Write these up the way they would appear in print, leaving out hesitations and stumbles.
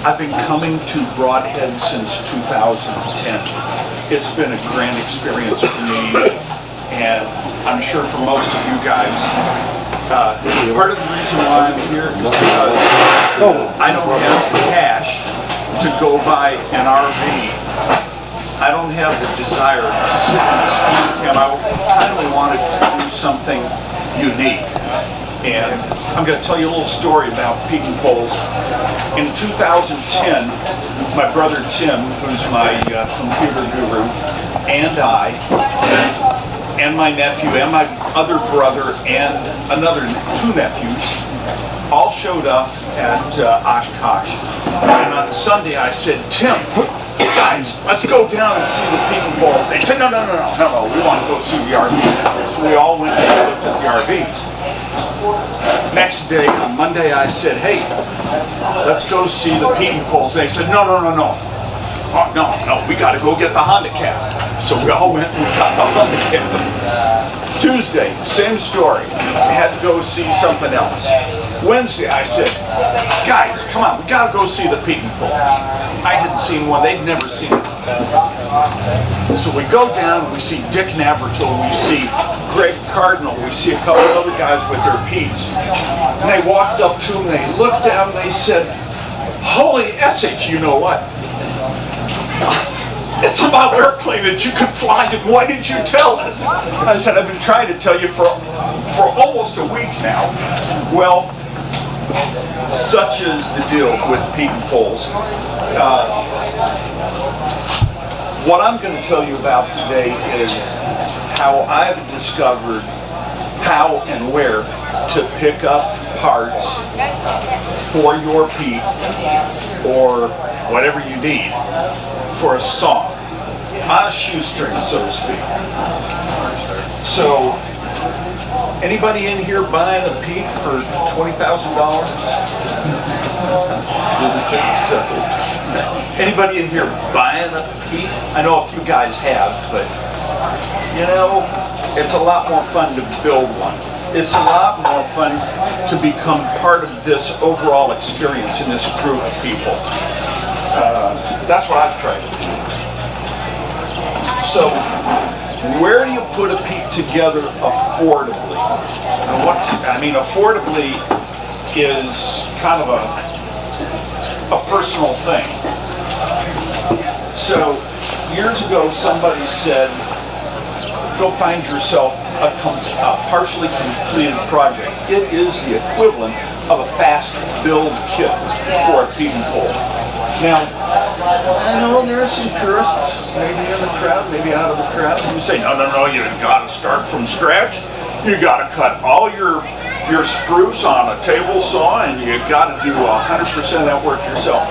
I've been coming to Brodhead since 2010. It's been a grand experience for me, and I'm sure for most of you guys. Part of the reason why I'm here is because I don't have cash to go buy an RV. I don't have the desire to sit in a speed camp. I kind of wanted to do something unique. And I'm going to tell you a little story about Pietenpols. In 2010, my brother Tim, who's my computer guru, and I, and my nephew, and my other brother, and two nephews, all showed up at Oshkosh. And on Sunday I said, Tim, guys, let's go down and see the Pietenpols. They said, no, we want to go see the RV now. So we all went and looked at the RVs. Next day, on Monday, I said, hey, let's go see the Pietenpols. They said, no. Oh, no, we got to go get the Honda cab. So we all went and got the Honda cab. Tuesday, same story. We had to go see something else. Wednesday, I said, guys, come on, we got to go see the Pietenpols. I hadn't seen one. They'd never seen it. So we go down, we see Dick Naberto, we see Greg Cardinal, we see a couple of other guys with their Pete's. And they walked up to him, they looked at him, they said, holy SH, you know what? It's about airplane that you could fly, and why didn't you tell us? I said, I've been trying to tell you for almost a week now. Well, such is the deal with Pietenpols. What I'm going to tell you about today is how I've discovered how and where to pick up parts for your Pete or whatever you need for a song on a shoestring, so to speak. So, anybody in here buying a Pete for $20,000? Anybody in here buying a Pete? I know a few guys have, but you know, it's a lot more fun to build one. It's a lot more fun to become part of this overall experience in this group of people. That's what I've tried to do. So, where do you put a Pete together affordably? And affordably is kind of a personal thing. So, years ago somebody said, go find yourself a partially completed project. It is the equivalent of a fast build kit for a Pietenpol. Now, I know there are some purists, maybe in the crowd, maybe out of the crowd, who say, no, you gotta start from scratch. You gotta cut all your spruce on a table saw, and you gotta do 100% of that work yourself.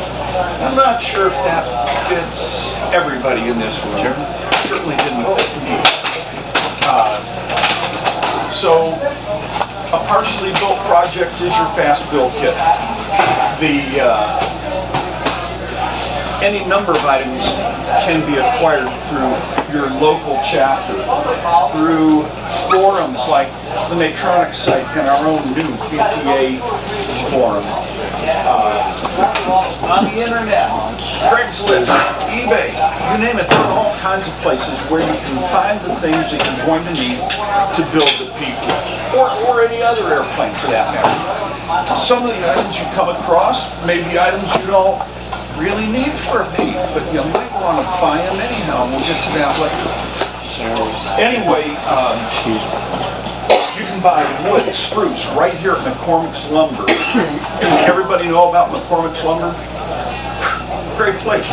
I'm not sure if that fits everybody in this room. It certainly didn't fit me. So, a partially built project is your fast build kit. Any number of items can be acquired through your local chapter, through forums like the Matronics site and our own new PPA forum, on the internet, Craigslist, eBay, you name it. There are all kinds of places where you can find the things that you're going to need to build the Pete, or any other airplane for that matter. Some of the items you come across may be items you don't really need for a Pete, but you might want to buy them anyhow. We'll get to that later. So anyway, you can buy wood, spruce, right here at McCormick's Lumber. Everybody know about McCormick's Lumber? Great place.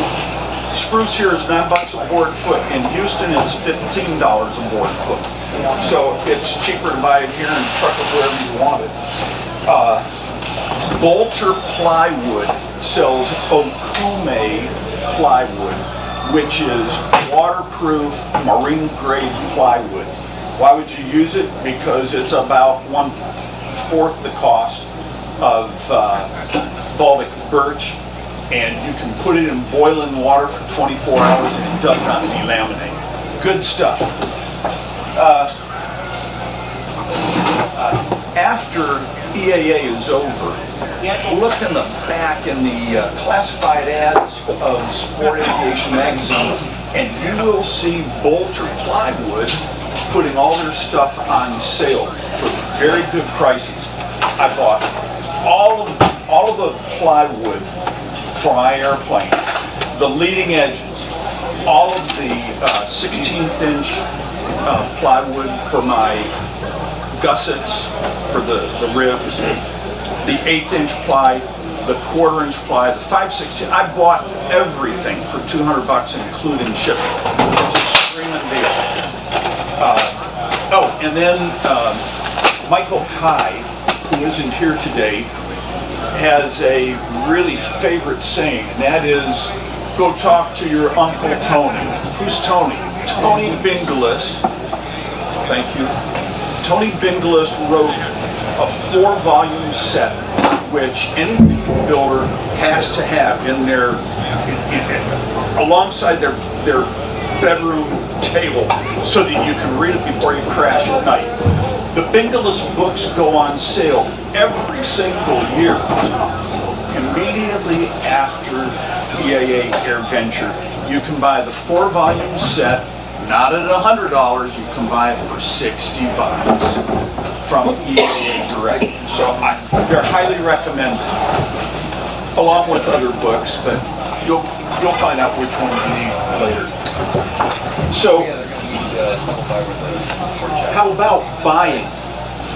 Spruce here is $9 a board foot. In Houston, it's $15 a board foot. So it's cheaper to buy it here and truck it wherever you want it. Bolter Plywood sells Okume plywood, which is waterproof marine grade plywood. Why would you use it? Because it's about 1/4 the cost of Baltic birch, and you can put it in boiling water for 24 hours and it does not delaminate. Good stuff. After EAA is over, look in the back in the classified ads of Sport Aviation magazine, and you will see Bolter Plywood putting all their stuff on sale for very good prices. I bought all of the plywood for my airplane, the leading edges, all of the 16th inch plywood for my gussets, for the ribs, the 1/8 inch ply, the 1/4 inch ply, the 5/16. I bought everything for $200, including shipping. It's a screaming deal. And then Michael Kai, who isn't here today, has a really favorite saying, and that is, go talk to your Uncle Tony. Who's Tony? Tony Bingalis. Thank you. Tony Bingalis wrote a 4-volume set, which any builder has to have in their, alongside their bedroom table, so that you can read it before you crash at night. The Bingalis books go on sale every single year. Immediately after EAA AirVenture, you can buy the 4-volume set, not at $100, you can buy it for $60 from EAA Direct. So they're highly recommended, along with other books, but you'll find out which ones you need later. So, how about buying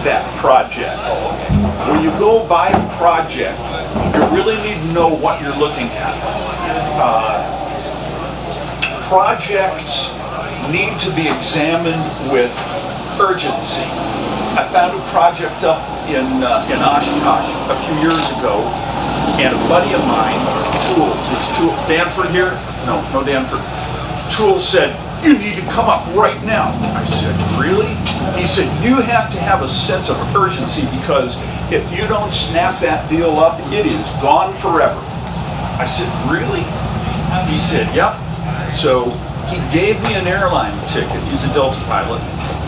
that project? When you go buy a project, you really need to know what you're looking at. Projects need to be examined with urgency. I found a project up in Oshkosh a few years ago, and a buddy of mine, Danford here? No Danford. Tool said, you need to come up right now. I said, really? He said, you have to have a sense of urgency, because if you don't snap that deal up, it is gone forever. I said, really? He said, yep. So he gave me an airline ticket. He's a Delta pilot.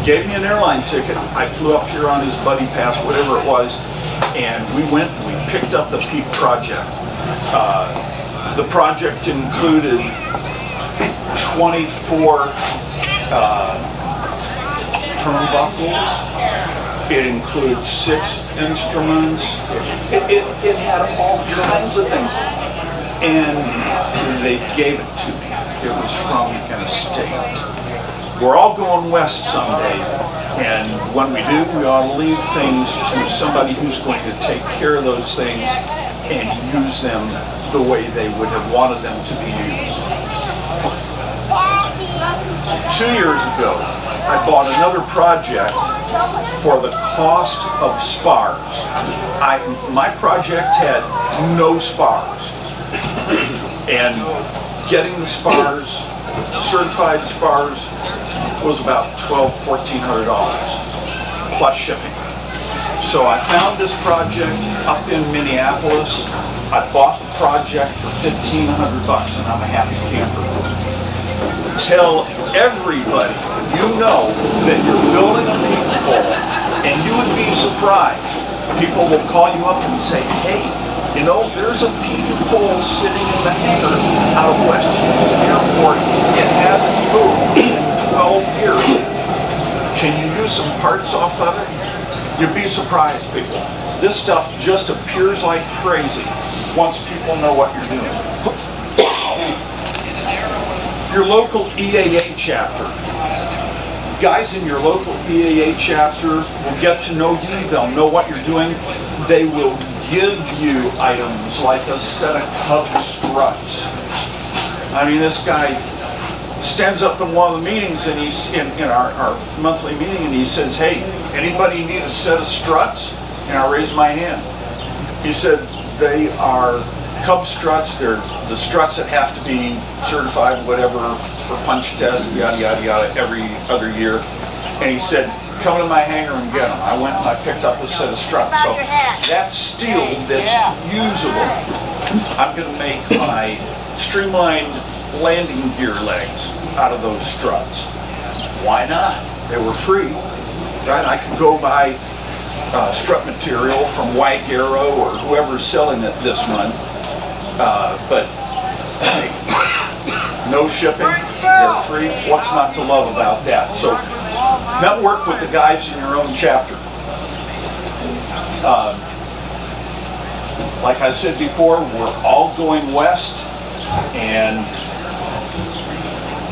Gave me an airline ticket. I flew up here on his buddy pass, whatever it was, and we went and we picked up the Peak project. The project included 24 turnbuckles. It includes 6 instruments. It had all kinds of things. And they gave it to me. It was from an estate. We're all going west someday, and when we do, we ought to leave things to somebody who's going to take care of those things and use them the way they would have wanted them to be used. 2 years ago, I bought another project for the cost of spars. My project had no spars, and getting the spars, certified spars, was about $1,200–1,400 plus shipping. So I found this project up in Minneapolis. I bought the project for $1,500, and I'm a happy camper. Tell everybody you know that you're building a Pietenpol, and you would be surprised. People will call you up and say, hey, you know, there's a Pietenpol sitting in the hangar out of West Houston Airport. It hasn't moved in 12 years. Can you use some parts off of it? You'd be surprised, people. This stuff just appears like crazy once people know what you're doing. Your local EAA chapter. Guys in your local EAA chapter will get to know you. They'll know what you're doing. They will give you items like a set of Cub struts. I mean, this guy stands up in one of the meetings, and he's in our monthly meeting, and he says, hey, anybody need a set of struts? And I raise my hand. He said, they are Cub struts. They're the struts that have to be certified, whatever, for punch tests, yada, yada, yada, every other year. And he said, come to my hangar and get them. I went and I picked up a set of struts. So that's steel that's usable. I'm going to make my streamlined landing gear legs out of those struts. Why not? They were free, right? I could go buy strut material from White Arrow or whoever's selling it this month. But hey, no shipping, they're free. What's not to love about that? So network with the guys in your own chapter. Like I said before, we're all going west, and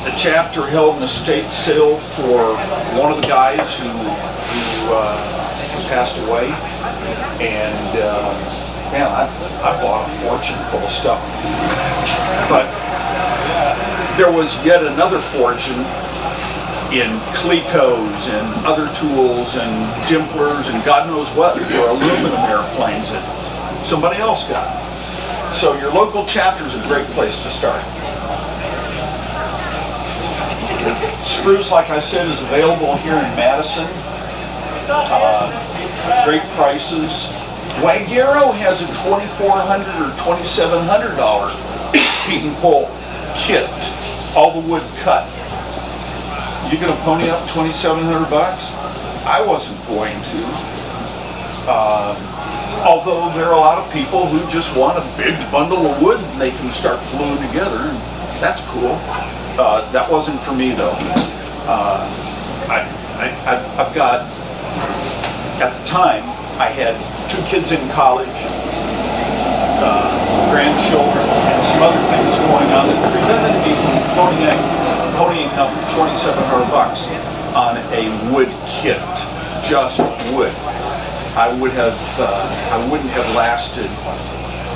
the chapter held an estate sale for one of the guys who passed away, and man, I bought a fortune full of stuff. But there was yet another fortune in Clecos and other tools and dimplers and God knows what for aluminum airplanes that somebody else got. So your local chapter is a great place to start. Spruce, like I said, is available here in Madison. Great prices. Wagero has a $2,400 or $2,700 Pietenpol kit, all the wood cut. You gonna pony up $2,700? I wasn't going to. Although there are a lot of people who just want a big bundle of wood and they can start gluing together, and that's cool. That wasn't for me though. I've got, at the time, I had 2 kids in college, grandchildren, and some other things going on that prevented me from ponying up $2,700 on a wood kit, just wood. I wouldn't have lasted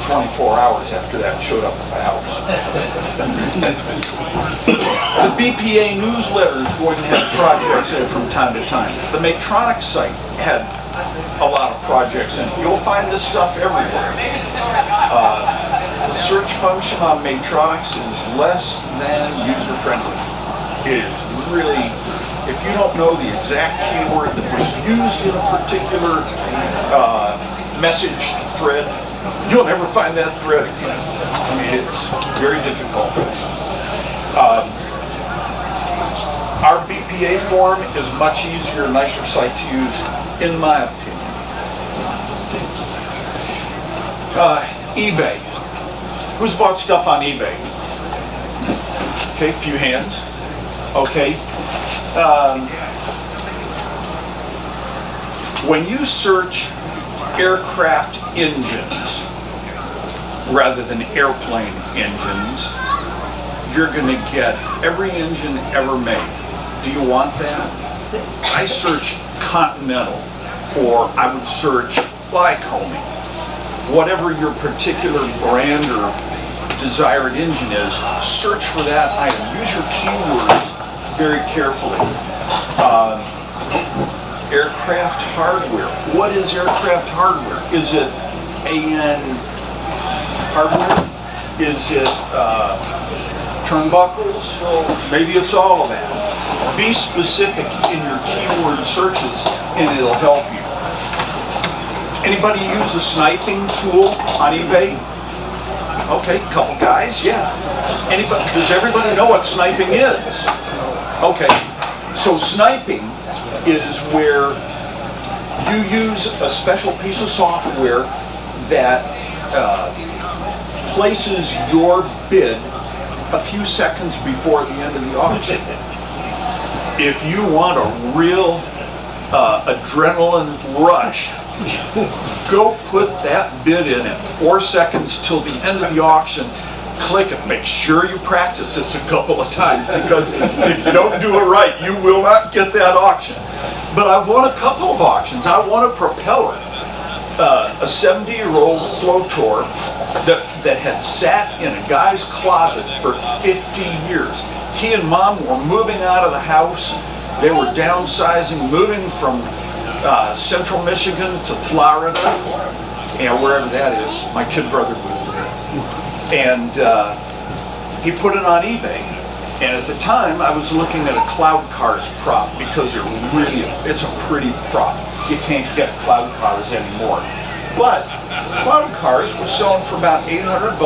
24 hours after that showed up at my house. The BPA newsletter is going to have projects in it from time to time. The Matronics site had a lot of projects in it. You'll find this stuff everywhere. The search function on Matronics is less than user-friendly. It is really, if you don't know the exact keyword that was used in a particular message thread, you'll never find that thread again. I mean, it's very difficult. Our BPA form is much easier, nicer site to use, in my opinion. eBay. Who's bought stuff on eBay? Okay, few hands. Okay. When you search aircraft engines rather than airplane engines, you're going to get every engine ever made. Do you want that? I search Continental, or I would search Lycoming. Whatever your particular brand or desired engine is, search for that item. Use your keywords very carefully. Aircraft hardware. What is aircraft hardware? Is it AN hardware? Is it turnbuckles? Maybe it's all of that. Be specific in your keyword searches and it'll help you. Anybody use a sniping tool on eBay? Okay, couple guys, yeah. Does everybody know what sniping is? Okay, so sniping is where you use a special piece of software that places your bid a few seconds before the end of the auction. If you want a real adrenaline rush, go put that bid in at 4 seconds till the end of the auction. Click it. Make sure you practice this a couple of times, because if you don't do it right, you will not get that auction. But I've won a couple of auctions. I won a propeller, a 70-year-old Flotor that had sat in a guy's closet for 50 years. He and Mom were moving out of the house. They were downsizing, moving from Central Michigan to Florida, and wherever that is. My kid brother moved there. And he put it on eBay. And at the time, I was looking at a Cloud Cars prop, because it's a pretty prop. You can't get Cloud Cars anymore. But Cloud Cars was selling for about $800,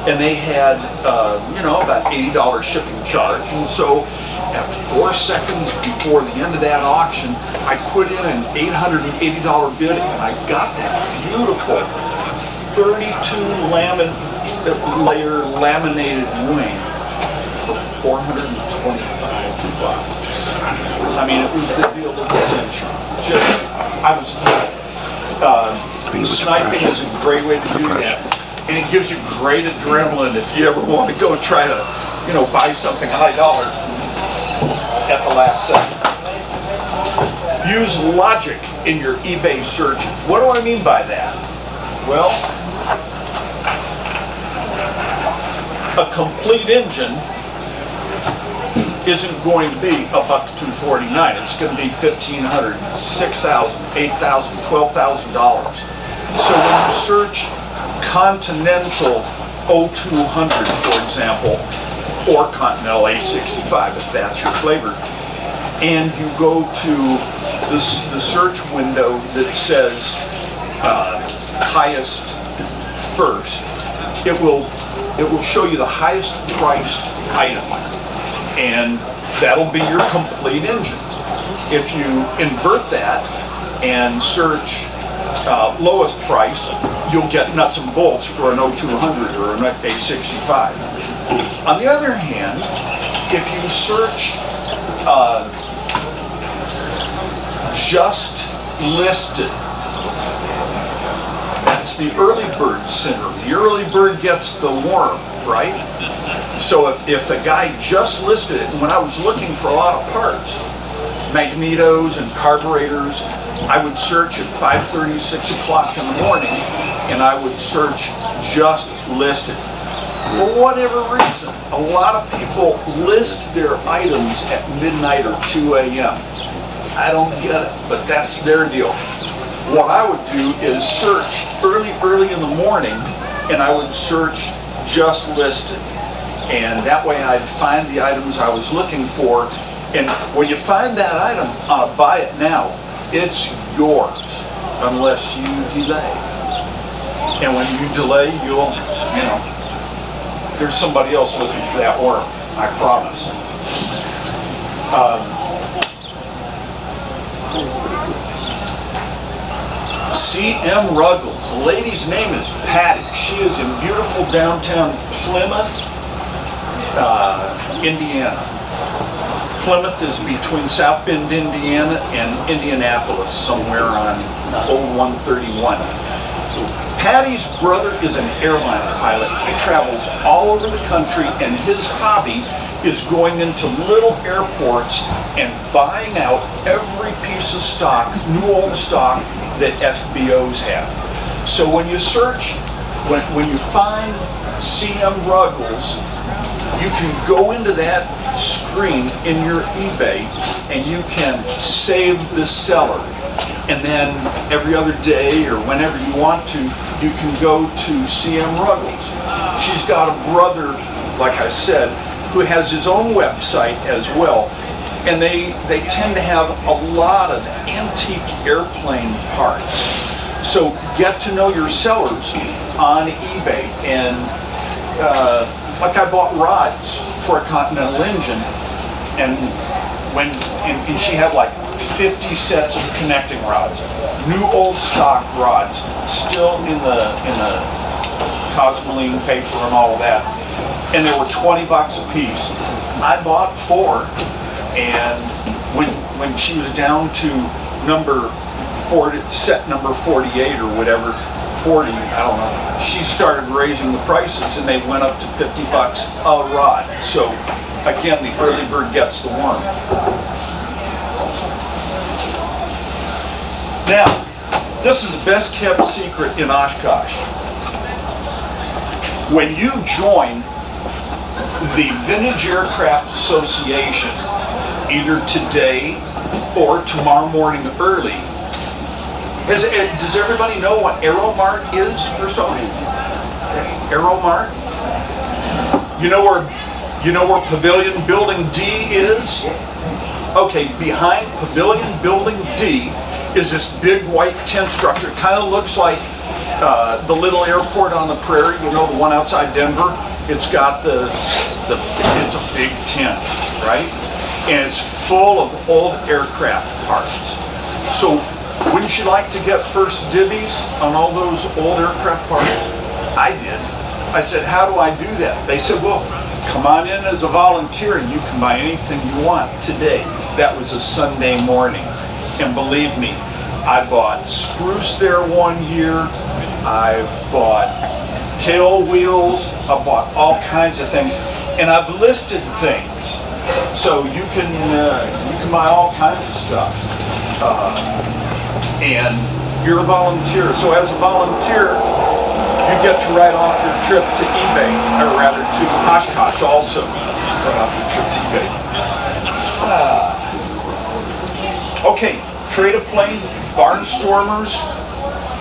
and they had, about $80 shipping charge. And so at 4 seconds before the end of that auction, I put in an $880 bid, and I got that beautiful 32-layer laminated wing for $425. I mean, it was the deal of the century. Sniping is a great way to do that, and it gives you great adrenaline if you ever want to go try to, buy something high dollar at the last second. Use logic in your eBay searches. What do I mean by that? Well, a complete engine isn't going to be $1,249. It's going to be $1,500, $6,000, $8,000, $12,000. So when you search Continental 0200, for example, or Continental A65, if that's your flavor, and you go to the search window that says highest first, it will show you the highest priced item, and that'll be your complete engines. If you invert that and search lowest price, you'll get nuts and bolts for an 0200 or an A65. On the other hand, if you search just listed, that's the early bird syndrome. The early bird gets the worm, right? So if a guy just listed it, and when I was looking for a lot of parts, magnetos and carburetors, I would search at 5:30, 6 o'clock in the morning, and I would search just listed. For whatever reason, a lot of people list their items at midnight or 2 a.m. I don't get it, but that's their deal. What I would do is search early in the morning, and I would search just listed. And that way I'd find the items I was looking for. And when you find that item, buy it now. It's yours, unless you delay. And when you delay, there's somebody else looking for that worm, I promise. C.M. Ruggles. The lady's name is Patty. She is in beautiful downtown Plymouth, Indiana. Plymouth is between South Bend, Indiana and Indianapolis, somewhere on Old 131. Patty's brother is an airline pilot. He travels all over the country, and his hobby is going into little airports and buying out every piece of stock, new old stock, that FBOs have. So when you search, when you find C.M. Ruggles, you can go into that screen in your eBay and you can save the seller. And then every other day or whenever you want to, you can go to C.M. Ruggles. She's got a brother, like I said, who has his own website as well. And they tend to have a lot of antique airplane parts. So get to know your sellers on eBay. And like I bought rods for a Continental engine, and she had like 50 sets of connecting rods, new old stock rods, still in the Cosmoline paper and all of that, and they were $20 a piece. I bought 4, and when she was down to set number 48 or whatever, 40, I don't know, she started raising the prices, and they went up to $50 a rod. So again, the early bird gets the worm. Now, this is the best kept secret in Oshkosh. When you join the Vintage Aircraft Association, either today or tomorrow morning early, does everybody know what Aeromart is, first of all? Aeromart? You know where Pavilion Building D is? Okay, behind Pavilion Building D is this big white tent structure. It kind of looks like The little airport on the prairie, you know, the one outside Denver, it's got it's a big tent, right? And it's full of old aircraft parts. So wouldn't you like to get first dibbies on all those old aircraft parts? I did. I said, how do I do that? They said, well, come on in as a volunteer and you can buy anything you want today. That was a Sunday morning. And believe me, I bought spruce there one year. I bought tail wheels. I bought all kinds of things. And I've listed things. So you can buy all kinds of stuff. And you're a volunteer. So as a volunteer, you get to write off your trip to eBay, or rather to Oshkosh also. Write off your trip to eBay. Okay, trade-a-plane, barnstormers,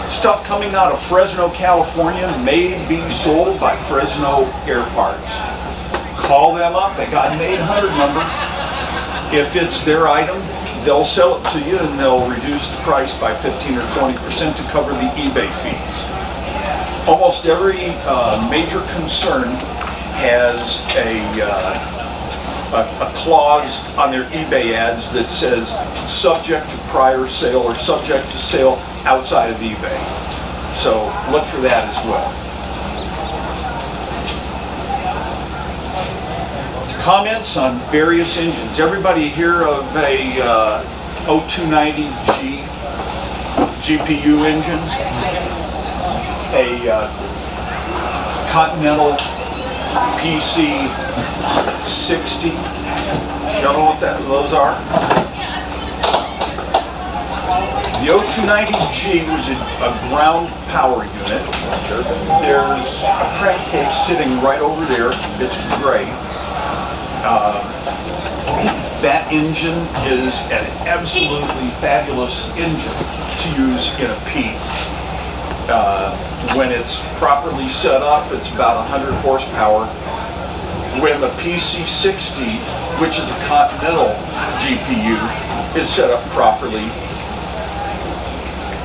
stuff coming out of Fresno, California may be sold by Fresno Air Parts. Call them up, they got an 800 number. If it's their item, they'll sell it to you and they'll reduce the price by 15 or 20% to cover the eBay fees. Almost every major concern has a clause on their eBay ads that says subject to prior sale or subject to sale outside of eBay. So look for that as well. Comments on various engines. Everybody hear of a 0290G GPU engine? A Continental PC60. You don't know what those are? The 0290G was a ground power unit. There's a crankcase sitting right over there. It's gray. That engine is an absolutely fabulous engine to use in a Pete. When it's properly set up, it's about 100 horsepower. When the PC60, which is a Continental GPU, is set up properly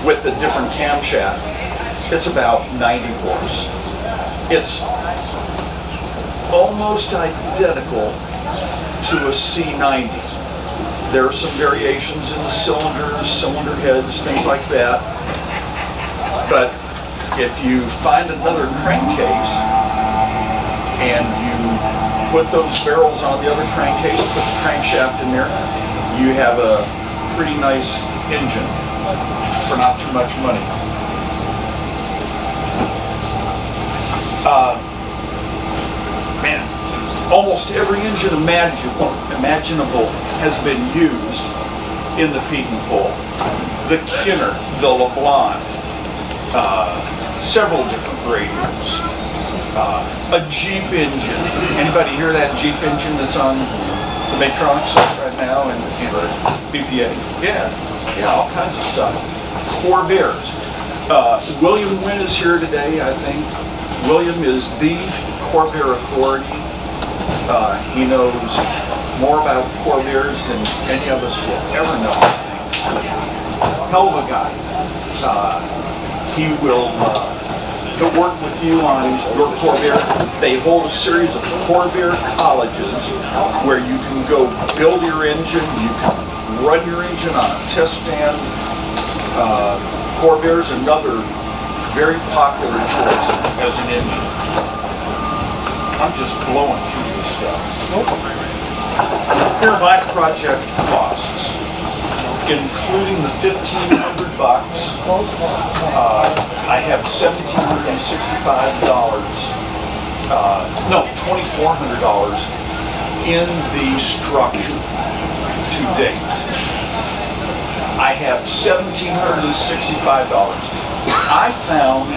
with the different camshaft, it's about 90 horse. It's almost identical to a C90. There are some variations in the cylinders, cylinder heads, things like that. But if you find another crankcase and you put those barrels on the other crankcase, put the crankshaft in there, you have a pretty nice engine for not too much money. Man, almost every engine imaginable has been used in the Pietenpol. The Kreiner, the LeBlanc, several different radios. A Jeep engine. Anybody hear that Jeep engine that's on the Matronics right now and BPA? Yeah, all kinds of stuff. Corvairs. William Wynn is here today, I think. William is the Corvair authority. He knows more about Corvairs than any of us will ever know. Hell of a guy. He will work with you on your Corvair. They hold a series of Corvair colleges where you can go build your engine, you can run your engine on a test stand. Corvair is another very popular choice as an engine. I'm just blowing through this stuff. Here are my project costs, including the $1,500. I have $1,765. No, $2,400 in the structure to date. I have $1,765. I found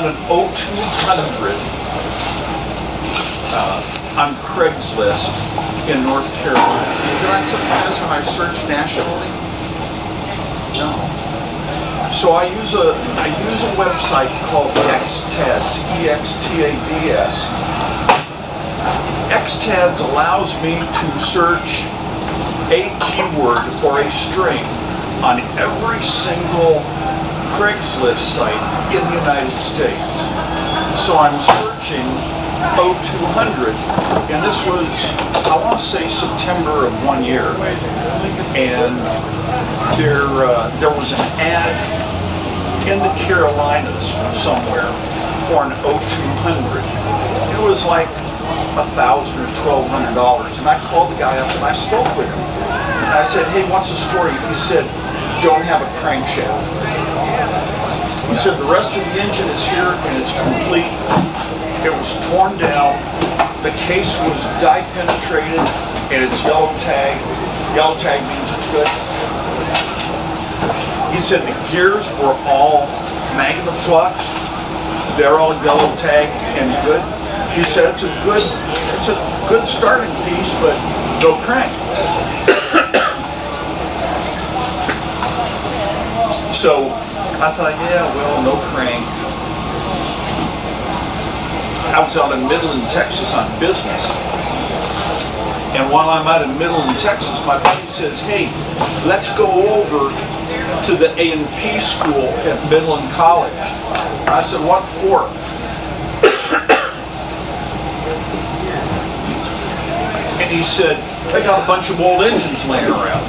an 0200 on Craigslist in North Carolina. Did I took this when I searched nationally? No. So I use a website called XTADS, EXTADS. XTADS allows me to search a keyword or a string on every single Craigslist site in the United States. So I'm searching 0200, and this was, I want to say, September of one year, and there was an ad in the Carolinas somewhere for an 0200. It was like $1,000 or $1,200, and I called the guy up and I spoke with him. And I said, hey, what's the story? He said, don't have a crankshaft. He said, the rest of the engine is here and it's complete. It was torn down. The case was dye penetrated and it's yellow tag. Yellow tag means it's good. He said the gears were all magna fluxed. They're all yellow tagged and good. He said it's a good starting piece, but no crank. So I thought, yeah, well, no crank. I was out in Midland, Texas on business. And while I'm out in Midland, Texas, my buddy says, hey, let's go over to the A&P school at Midland College. I said, what for? And he said, they got a bunch of old engines laying around.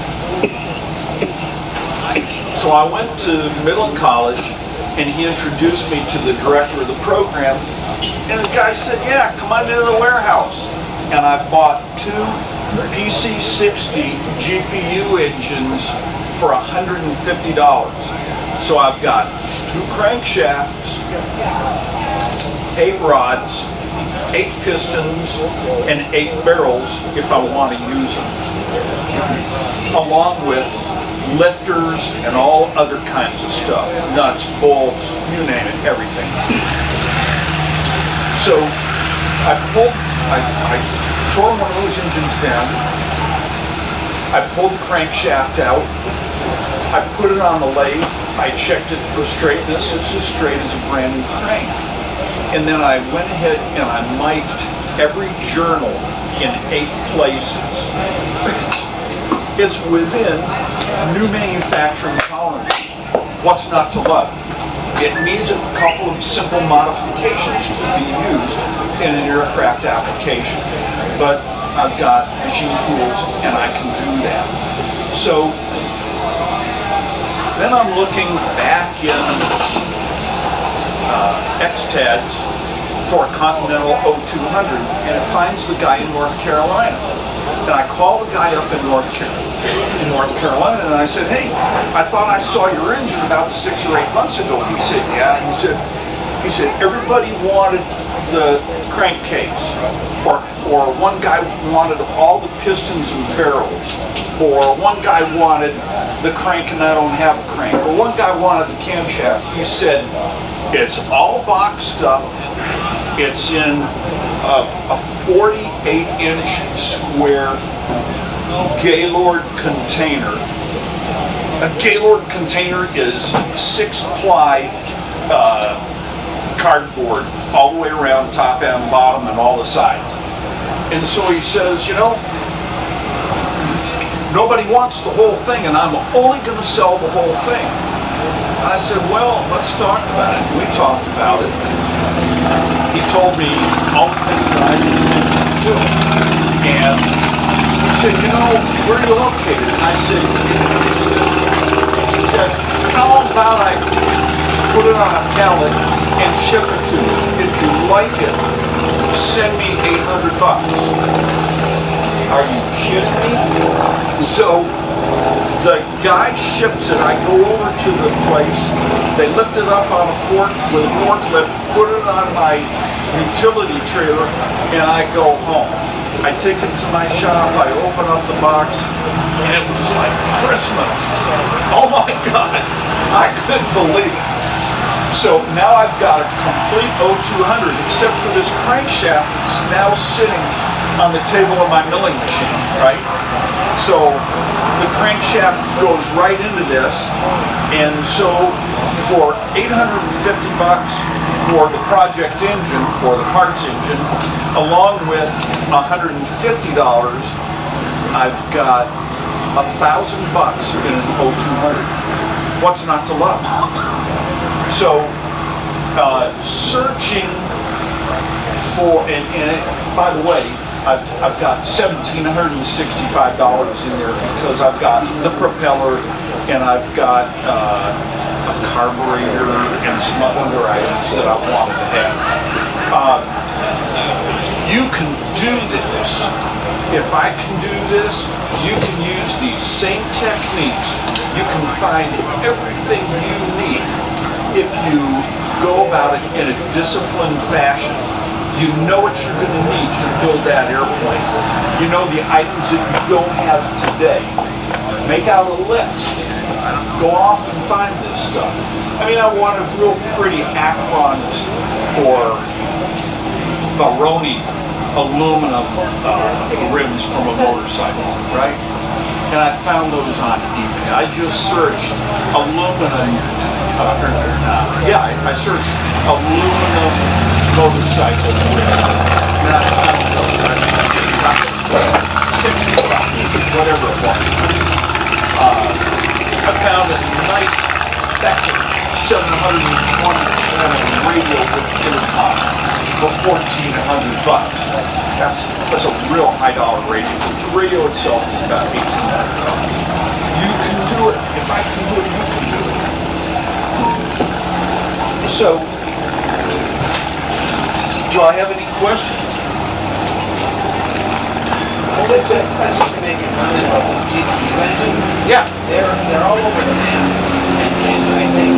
So I went to Midland College, and he introduced me to the director of the program, and the guy said, yeah, come on into the warehouse. And I bought 2 PC60 GPU engines for $150. So I've got 2 crankshafts, 8 rods, 8 pistons, and 8 barrels if I want to use them, along with lifters and all other kinds of stuff, nuts, bolts, you name it, everything. So I tore one of those engines down, I pulled the crankshaft out, I put it on the lathe, I checked it for straightness, it's as straight as a brand new crank. And then I went ahead and I mic'd every journal in 8 places. It's within new manufacturing tolerances. What's not to love? It needs a couple of simple modifications to be used in an aircraft application. But I've got machine tools and I can do that. So then I'm looking back in X-TADS for a Continental 0200, and it finds the guy in North Carolina. And I call the guy up in North Carolina, and I said, hey, I thought I saw your engine about 6 or 8 months ago. He said, yeah. He said everybody wanted the crankcase, or one guy wanted all the pistons and barrels, or one guy wanted the crank and I don't have a crank, or one guy wanted the camshaft. He said, it's all boxed up. It's in a 48-inch square Gaylord container. A Gaylord container is 6-ply cardboard all the way around, top and bottom and all the sides. And so he says, you know, nobody wants the whole thing and I'm only going to sell the whole thing. I said, well, let's talk about it. We talked about it. He told me all the things that I just mentioned to do. And he said, you know, where are you located? And I said, in Houston. He said, how about I put it on a pallet and ship it to you? If you like it, send me $800. Are you kidding me? So the guy ships it, I go over to the place, they lift it up on a with a forklift, put it on my utility trailer, and I go home. I take it to my shop, I open up the box, and it was like Christmas. Oh my God, I couldn't believe it. So now I've got a complete 0200, except for this crankshaft that's now sitting on the table of my milling machine, right? So the crankshaft goes right into this, and so for $850 for the project engine, or the parts engine, along with $150, I've got $1,000 in an 0200. What's not to love? So, searching for, and by the way, I've got $1,765 in there because I've got the propeller and I've got a carburetor and some other items that I wanted to have. You can do this. If I can do this, you can use these same techniques. You can find everything you need if you go about it in a disciplined fashion. You know what you're going to need to build that airplane. You know the items that you don't have today. Make out a list. Go off and find this stuff. I mean, I wanted real pretty Acrons or Baroni aluminum rims from a motorcycle, right? And I found those on eBay. I just searched aluminum, I searched aluminum motorcycle rims. And I found those. I got $60, whatever it was. I found a nice Beckett 720 channel radio with intercom for $1,400. That's a real high dollar radio. The radio itself is about $1,800. You can do it. If I can do it, you can do it. So, do I have any questions? Just to make a comment about those GPU engines. Yeah. They're all over the map. And I think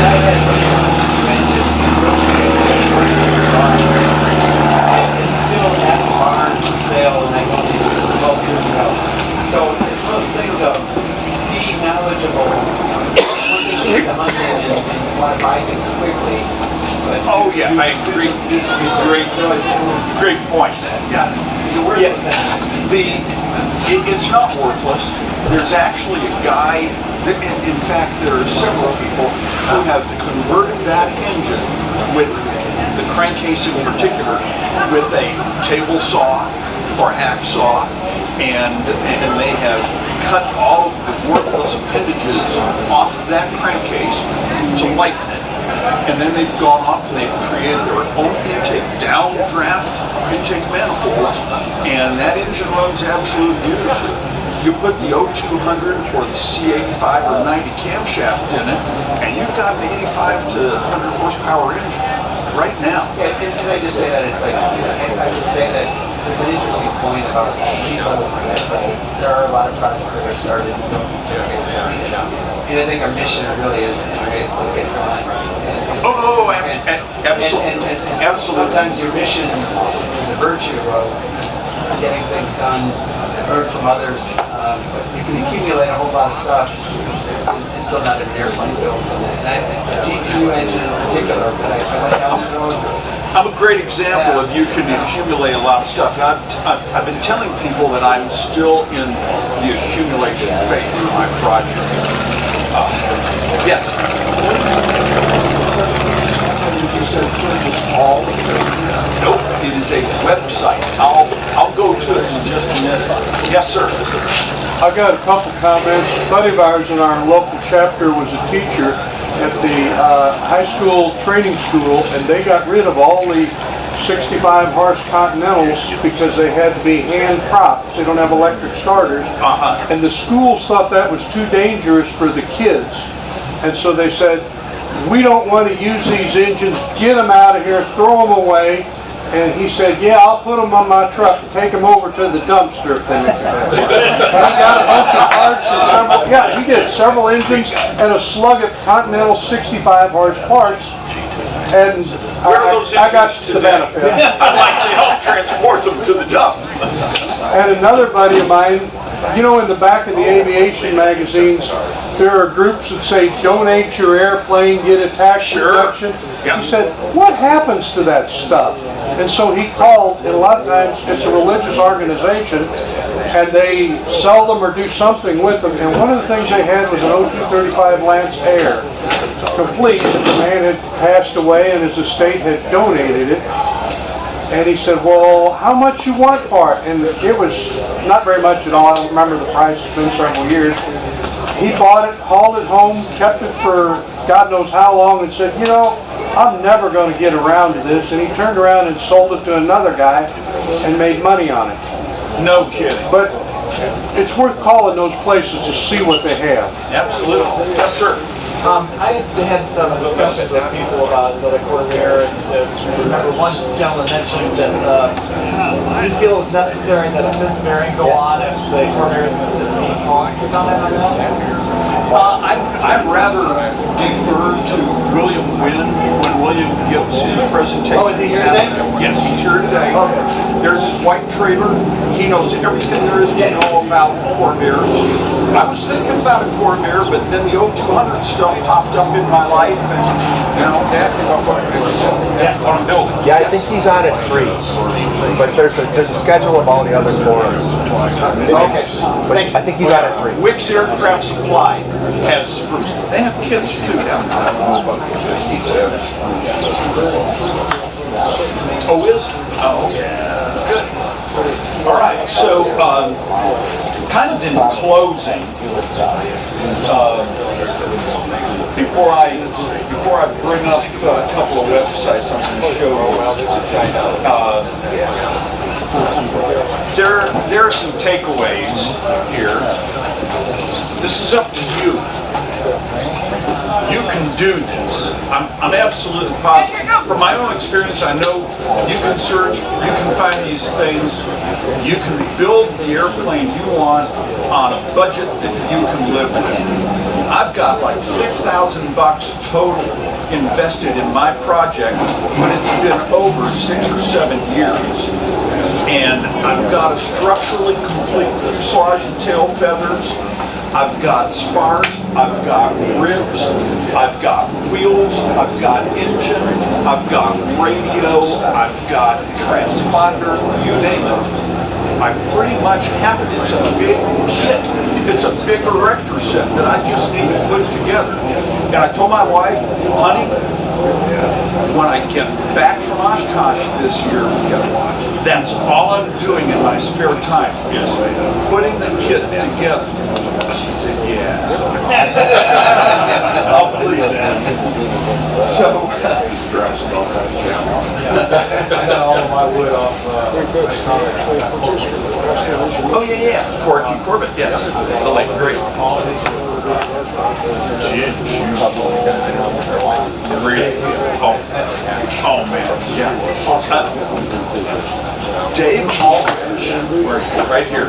I had two engines and still at the barn for sale, and I don't even 12 years ago. So it's those things of being knowledgeable, wanting to get the hunting and want to buy things quickly. Oh yeah, I agree. Great point. Yeah. It's not worthless. There's actually a guy, in fact there are several people who have converted that engine with the crankcase in particular with a table saw or hacksaw, and they have cut all of the worthless appendages off of that crankcase to lighten it. And then they've gone off and they've created their own intake, downdraft intake manifolds, and that engine runs absolutely beautifully. You put the O200 or the C85 or 90 camshaft in it, and you've got an 85 to 100 horsepower engine right now. Yeah, and I just say that it's like, I would say that there's an interesting point about people, there are a lot of projects that are started, and I think our mission really is, okay, so let's get going. Absolutely. Absolutely. Sometimes your mission is the virtue of getting things done, I've heard from others, but you can accumulate a whole lot of stuff and still not an airplane built. And I think the GPU engine in particular, but I went down that road. I'm a great example of you can accumulate a lot of stuff. I've been telling people that I'm still in the accumulation phase of my project. Yes? Nope, it is a website. I'll go to it in just a minute. Yes, sir. I've got a couple comments. A buddy of ours in our local chapter was a teacher at the high school training school, and they got rid of all the 65 horse Continentals because they had to be hand propped. They don't have electric starters. And the schools thought that was too dangerous for the kids. And so they said, we don't want to use these engines, get them out of here, throw them away. And he said, yeah, I'll put them on my truck and take them over to the dumpster if they make it. And he got a bunch of parts and several, yeah, he did several engines and a slug of Continental 65 horse parts. And where are those I got today? the benefit. I'd like to help transport them to the dump. And another buddy of mine, you know, in the back of the aviation magazines, there are groups that say, donate your airplane, get a tax reduction. Yeah. He said, what happens to that stuff? And so he called, and a lot of times it's a religious organization, and they sell them or do something with them. And one of the things they had was an O235 Lance Air, complete. The man had passed away and his estate had donated it. And he said, well, how much you want for it? And it was not very much at all. I don't remember the price. It's been several years. He bought it, hauled it home, kept it for God knows how long, and said, you know, I'm never going to get around to this. And he turned around and sold it to another guy and made money on it. No kidding. But it's worth calling those places to see what they have. Absolutely. Yes, sir. I had some discussions with people about the Corvair, and remember one gentleman mentioned that he feels necessary that a fifth bearing go on if the Corvair is going to sit in the pond. Can you comment on that? I'd rather defer to William Wynn when William gives his presentation. Oh, is he here today? Yes, he's here today. Okay. There's his white trailer. He knows everything there is to know about Corvairs. I was thinking about a Corvair, but then the 0200 stuff popped up in my life, and you know, what I'm building. Yeah, I think he's on at 3, but there's a schedule of all the other forums. Okay. But I think he's on at 3. Wicks Aircraft Supply has spruce. They have kids too down there. Oh, is? Oh, yeah. Good. All right. So, kind of in closing, before I bring up a couple of websites, I'm going to show you. There are some takeaways here. This is up to you. You can do this. I'm absolutely positive. From my own experience, I know you can search, you can find these things, you can build the airplane you want on a budget that you can live with. I've got like $6,000 total invested in my project, but it's been over 6 or 7 years. And I've got a structurally complete fuselage and tail feathers. I've got spars, I've got ribs, I've got wheels, I've got engine, I've got radio, I've got transponder, you name it. I pretty much have it. It's a big kit. It's a big erector set that I just need to put together. And I told my wife, honey, when I get back from Oshkosh this year, that's all I'm doing in my spare time is putting the kit together. She said, yeah. I'll believe that. So, I got all of my wood off. oh yeah. Corky Corbett, yes. The late great. Really? Oh man, yeah. Dave Aldrich, right here,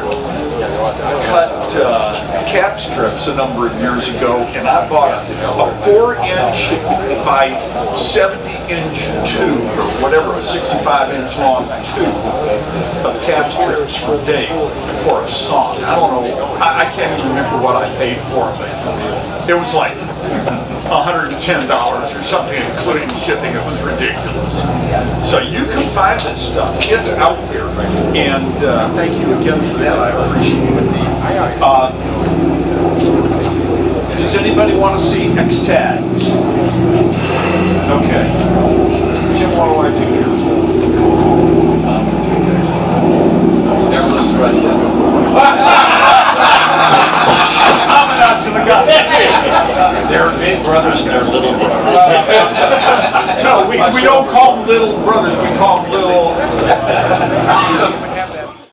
cut cap strips a number of years ago, and I bought a 4-inch by 70-inch tube, or whatever, a 65-inch long tube of cap strips for Dave for a song. I don't know, I can't even remember what I paid for it, but it was like $110 or something, including shipping. It was ridiculous. So you can find this stuff. It's out there. And thank you again for that. I appreciate it. Does anybody want to see X-tags? Okay. Jim, while I do here. Never listened to what I said before. Coming out to the guy. They're big brothers and they're little brothers. No, we don't call them little brothers. We call